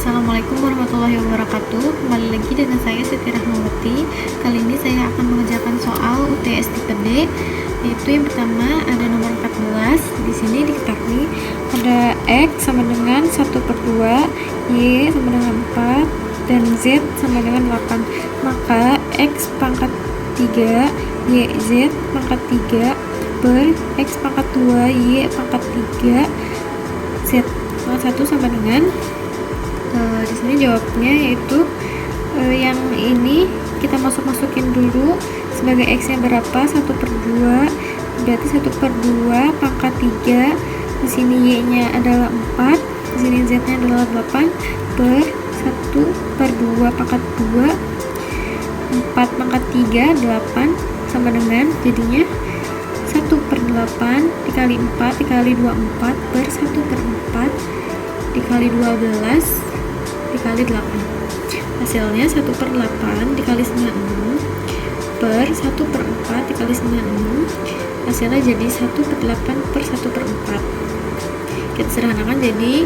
Assalamualaikum warahmatullahi wabarakatuh. Kembali lagi dengan saya Siti Rahmawati. Kali ini saya akan mengerjakan soal UTS tipe D, yaitu yang pertama ada nomor 14. Di sini diketahui ada X sama dengan 1/2, Y sama dengan 4, dan Z sama dengan 8. Maka X pangkat 3, Y, Z pangkat 3 per X pangkat 2, Y pangkat 3, Z pangkat 1 sama dengan di sini jawabnya yaitu yang ini kita masukin dulu sebagai X nya berapa, 1/2, berarti 1/2 pangkat 3, di sini Y nya adalah 4, di sini Z nya adalah 8 per 1/2 pangkat 2, 4 pangkat 3, 8 sama dengan jadinya 1/8 dikali 4 dikali 24 per 1/4 dikali 12 dikali 8. Hasilnya 1/8 dikali 96 per 1/4 dikali 96. Hasilnya jadi 1/8 per 1/4. Kita sederhanakan jadi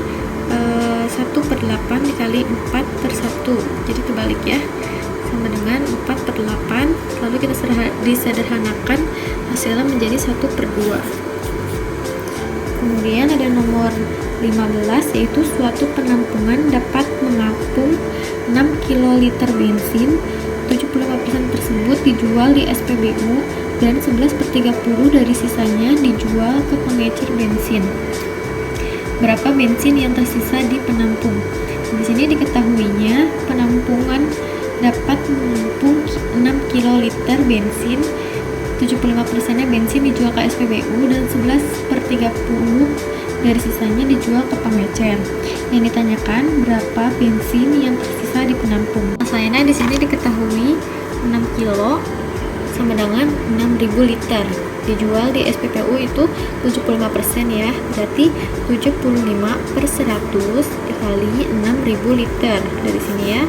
1/8 dikali 4 per 1. Jadi kebalik ya, sama dengan 4/8. Lalu kita disederhanakan, hasilnya menjadi 1/2. Kemudian ada nomor 15, yaitu suatu penampungan dapat menampung 6 kiloliter bensin. 75% tersebut dijual di SPBU dan 11/30 dari sisanya dijual ke pengecer bensin. Berapa bensin yang tersisa di penampung? Di sini diketahuinya penampungan dapat menampung 6 kiloliter bensin. 75%-nya bensin dijual ke SPBU dan 11/30 dari sisanya dijual ke pengecer. Yang ditanyakan berapa bensin yang tersisa di penampung. Masalahnya di sini diketahui 6 kilo sama dengan 6.000 liter. Dijual di SPBU itu 75% ya, berarti 75/100 dikali 6.000 liter dari sini ya.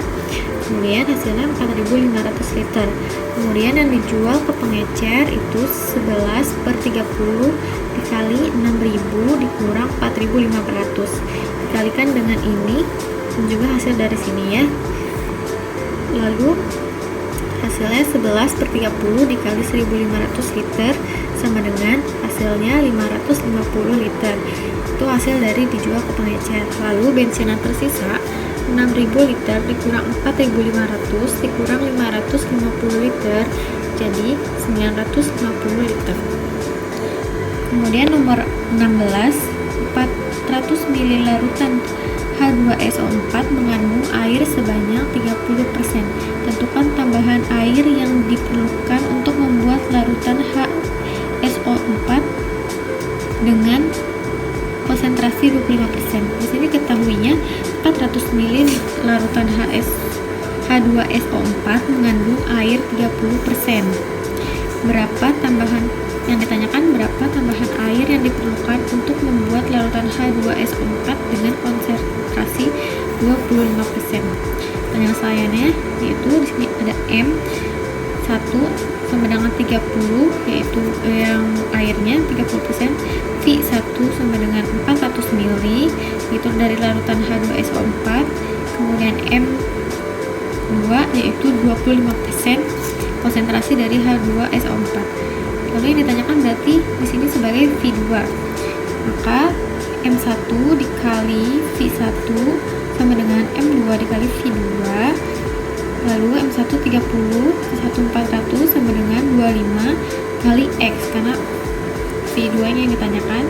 Kemudian hasilnya 4.500 liter. Kemudian yang dijual ke pengecer itu 11/30 dikali 6.000 dikurang 4.500. Dikalikan dengan ini dan juga hasil dari sini ya. Lalu hasilnya 11/30 dikali 1.500 liter sama dengan hasilnya 550 liter. Itu hasil dari dijual ke pengecer. Lalu bensin yang tersisa 6.000 liter dikurang 4.500 dikurang 550 liter, jadi 950 liter. Kemudian nomor 16, 400 ml larutan H2SO4 mengandung air sebanyak 30%. Tentukan tambahan air yang diperlukan untuk membuat larutan HSO4 dengan konsentrasi 25%. Di sini ketahuinya 400 ml larutan H2SO4 mengandung air 30%. Berapa tambahan yang ditanyakan berapa tambahan air yang diperlukan untuk membuat larutan H2SO4 dengan konsentrasi 25%. Penyelesaiannya yaitu di sini ada M1 sama dengan 30, yaitu yang airnya 30%, V1 sama dengan 400 ml, yaitu dari larutan H2SO4, kemudian M2 yaitu 25% konsentrasi dari H2SO4. Lalu yang ditanyakan berarti di sini sebagai V2. Maka M1 dikali V1 sama dengan M2 dikali V2. Lalu M1 30, V1 400 sama dengan 25 kali X karena V2 nya yang ditanyakan.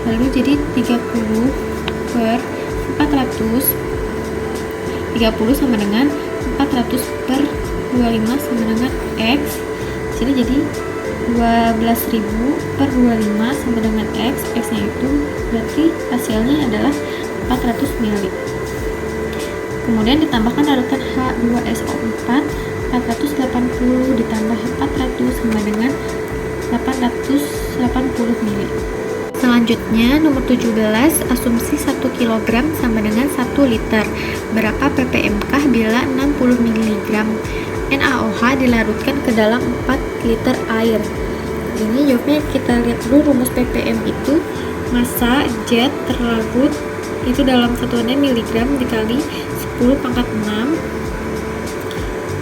Lalu jadi 30/400, 30 sama dengan 400/25 sama dengan X. Sini jadi 12.000/25 sama dengan X. X nya itu berarti hasilnya adalah 400 ml. Kemudian ditambahkan larutan H2SO4, 480 ditambah 400 sama dengan 880 ml. Selanjutnya nomor 17, asumsi 1 kg sama dengan 1 liter. Berapa ppm-kah bila 60 mg NaOH dilarutkan ke dalam 4 liter air? Ini jawabnya kita lihat dulu rumus ppm itu massa zat terlarut itu dalam satuannya miligram dikali 10 pangkat 6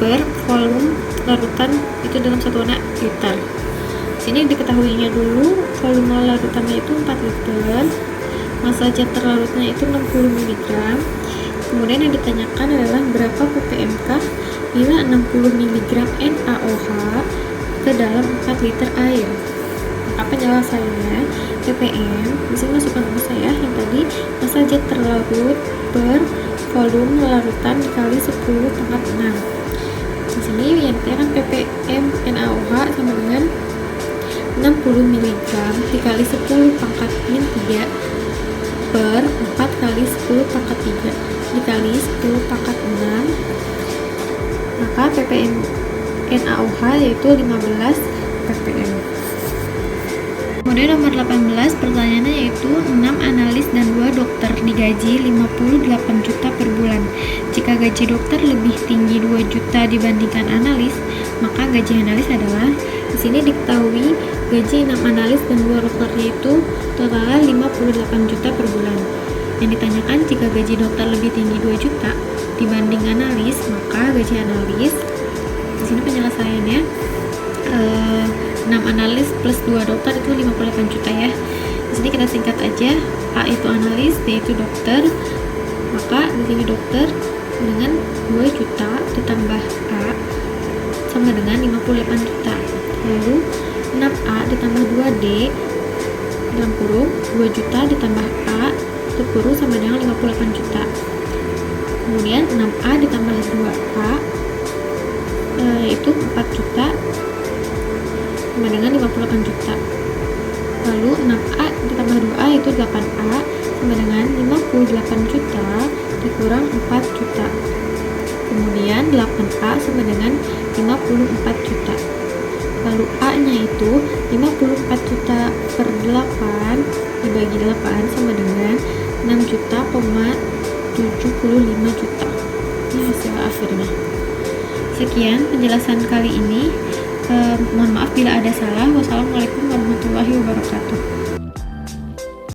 per volume larutan itu dalam satuannya liter. Sini diketahuinya dulu, volume larutannya itu 4 liter, massa zat terlarutnya itu 60 mg. Kemudian yang ditanyakan adalah berapa ppm kah bila 60 mg NaOH ke dalam 4 liter air. Maka penjelasannya ppm, di sini masukkan massa ya, yang tadi massa zat terlarut per volume larutan dikali 10 pangkat 6. Di sini yang dikatakan ppm NaOH sama dengan 60 mg dikali 10 pangkat min 3 per 4 kali 10 pangkat 3 dikali 10 pangkat 6, maka ppm NaOH yaitu 15 ppm. Kemudian nomor 18 pertanyaannya yaitu 6 analis dan 2 dokter digaji 58 juta per bulan. Jika gaji dokter lebih tinggi 2 juta dibandingkan analis, maka gaji analis adalah, di sini diketahui gaji 6 analis dan 2 dokternya itu totalnya 58 juta per bulan. Yang ditanyakan jika gaji dokter lebih tinggi 2 juta dibanding analis, maka gaji analis, di sini penyelesaiannya 6 analis plus 2 dokter itu 58 juta ya. Di sini kita singkat aja, A itu analis, D itu dokter. Maka di sini dokter dengan 2 juta ditambah A sama dengan 58 juta. Lalu 6A ditambah 2D dalam kurung 2 juta ditambah A tutup kurung sama dengan 58 juta. Kemudian 6A ditambah 2A yaitu 4 juta sama dengan 58 juta. Lalu 6A ditambah 2A itu 8A sama dengan 58 juta dikurang 4 juta. Kemudian 8A sama dengan 54 juta. Lalu A-nya itu 54 juta per 8 dibagi 8 sama dengan 6 juta, 75 juta. Ini hasil akhirnya. Sekian penjelasan kali ini. Mohon maaf bila ada salah. Wassalamualaikum warahmatullahi wabarakatuh.